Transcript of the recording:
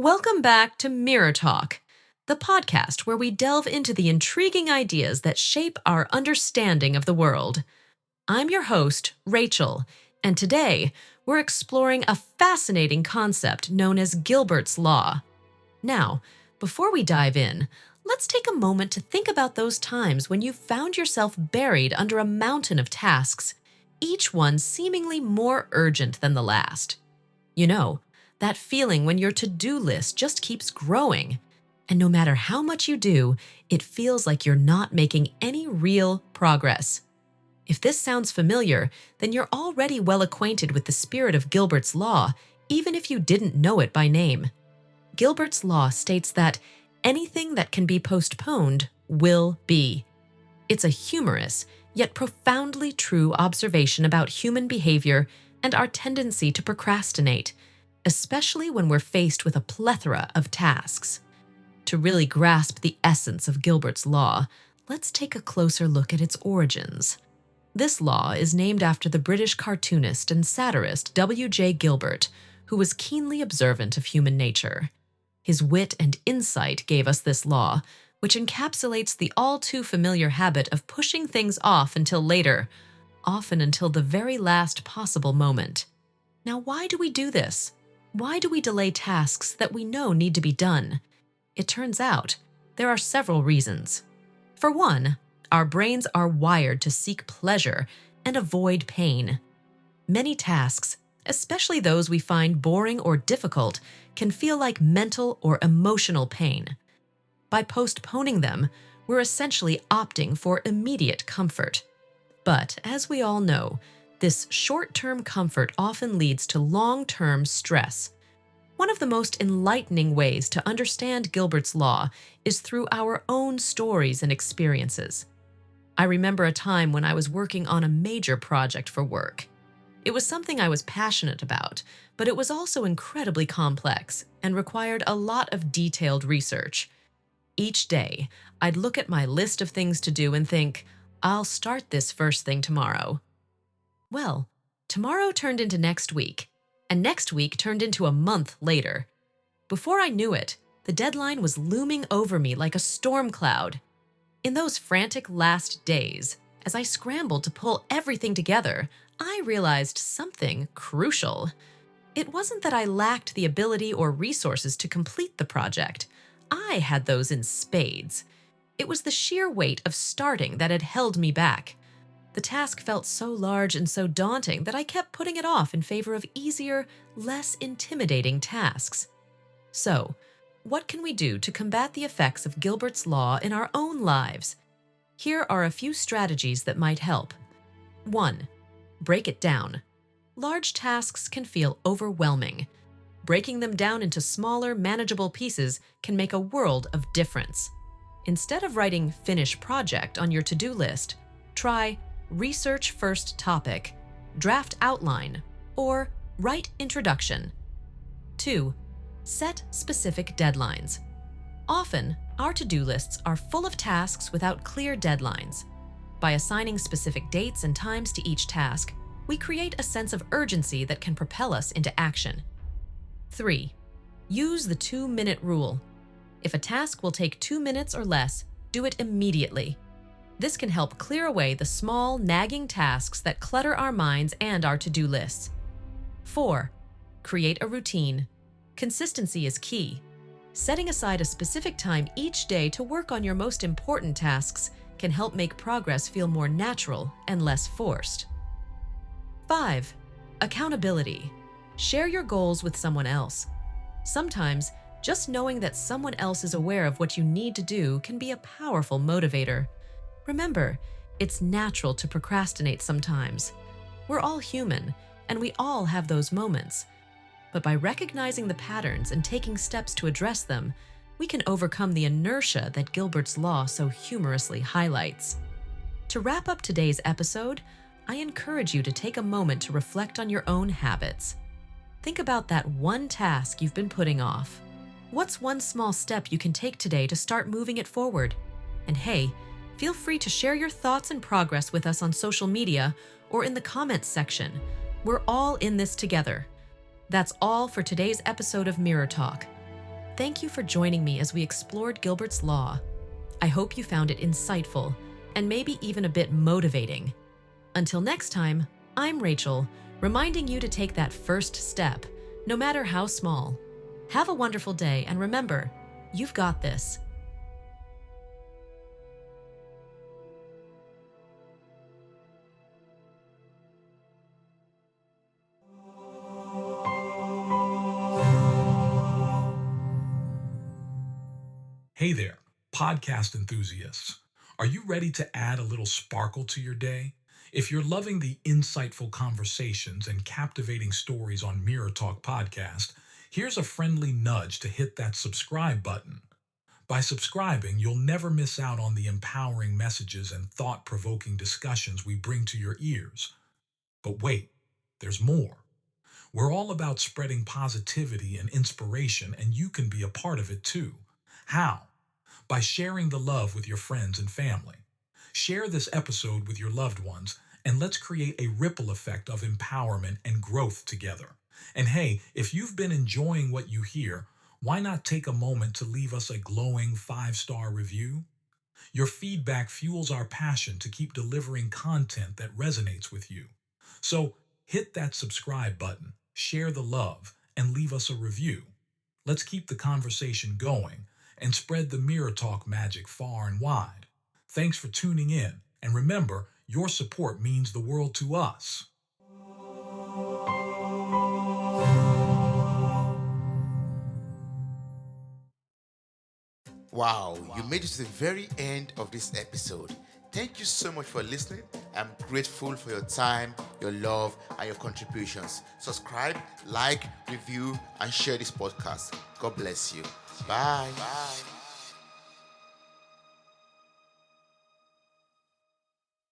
Welcome back to Mirror Talk, the podcast where we delve into the intriguing ideas that shape our understanding of the world. I'm your host, Rachel, and today we're exploring a fascinating concept known as Gilbert's Law. Now, before we dive in, let's take a moment to think about those times when you found yourself buried under a mountain of tasks, each one seemingly more urgent than the last. You know, that feeling when your to-do list just keeps growing, and no matter how much you do, it feels like you're not making any real progress. If this sounds familiar, then you're already well acquainted with the spirit of Gilbert's Law, even if you didn't know it by name. Gilbert's Law states that anything that can be postponed will be. It's a humorous, yet profoundly true observation about human behavior and our tendency to procrastinate, especially when we're faced with a plethora of tasks. To really grasp the essence of Gilbert's Law, let's take a closer look at its origins. This law is named after the British cartoonist and satirist W.J. Gilbert, who was keenly observant of human nature. His wit and insight gave us this law, which encapsulates the all-too-familiar habit of pushing things off until later, often until the very last possible moment. Now, why do we do this? Why do we delay tasks that we know need to be done? It turns out there are several reasons. For one, our brains are wired to seek pleasure and avoid pain. Many tasks, especially those we find boring or difficult, can feel like mental or emotional pain. By postponing them, we're essentially opting for immediate comfort. But as we all know, this short-term comfort often leads to long-term stress. One of the most enlightening ways to understand Gilbert's Law is through our own stories and experiences. I remember a time when I was working on a major project for work. It was something I was passionate about, but it was also incredibly complex and required a lot of detailed research. Each day, I'd look at my list of things to do and think, I'll start this first thing tomorrow. Well, tomorrow turned into next week, and next week turned into a month later. Before I knew it, the deadline was looming over me like a storm cloud. In those frantic last days, as I scrambled to pull everything together, I realized something crucial. It wasn't that I lacked the ability or resources to complete the project. I had those in spades. It was the sheer weight of starting that had held me back. The task felt so large and so daunting that I kept putting it off in favor of easier, less intimidating tasks. So, what can we do to combat the effects of Gilbert's Law in our own lives? Here are a few strategies that might help. 1. Break it down. Large tasks can feel overwhelming. Breaking them down into smaller, manageable pieces can make a world of difference. Instead of writing "finish project" on your to-do list, try research first topic, draft outline, or write introduction. 2. Set specific deadlines. Often, our to-do lists are full of tasks without clear deadlines. By assigning specific dates and times to each task, we create a sense of urgency that can propel us into action. 3. Use the 2-minute rule. If a task will take 2 minutes or less, do it immediately. This can help clear away the small, nagging tasks that clutter our minds and our to-do lists. 4. Create a routine. Consistency is key. Setting aside a specific time each day to work on your most important tasks can help make progress feel more natural and less forced. 5. Accountability. Share your goals with someone else. Sometimes, just knowing that someone else is aware of what you need to do can be a powerful motivator. Remember, it's natural to procrastinate sometimes. We're all human, and we all have those moments. But by recognizing the patterns and taking steps to address them, we can overcome the inertia that Gilbert's Law so humorously highlights. To wrap up today's episode, I encourage you to take a moment to reflect on your own habits. Think about that one task you've been putting off. What's one small step you can take today to start moving it forward? And hey, feel free to share your thoughts and progress with us on social media or in the comments section. We're all in this together. That's all for today's episode of Mirror Talk. Thank you for joining me as we explored Gilbert's Law. I hope you found it insightful and maybe even a bit motivating. Until next time, I'm Rachel, reminding you to take that first step, no matter how small. Have a wonderful day, and remember, you've got this. Hey there, podcast enthusiasts. Are you ready to add a little sparkle to your day? If you're loving the insightful conversations and captivating stories on Mirror Talk Podcast, here's a friendly nudge to hit that subscribe button. By subscribing, you'll never miss out on the empowering messages and thought provoking discussions we bring to your ears. But wait, there's more. We're all about spreading positivity and inspiration, and you can be a part of it too. How? By sharing the love with your friends and family. Share this episode with your loved ones, and let's create a ripple effect of empowerment and growth together. And hey, if you've been enjoying what you hear, why not take a moment to leave us a glowing 5-star review? Your feedback fuels our passion to keep delivering content that resonates with you. So hit that subscribe button, share the love, and leave us a review. Let's keep the conversation going and spread the Mirror Talk magic far and wide. Thanks for tuning in, and remember, your support means the world to us. Wow, you made it to the very end of this episode. Thank you so much for listening. I'm grateful for your time, your love, and your contributions. Subscribe, like, review, and share this podcast. God bless you. Bye. Bye.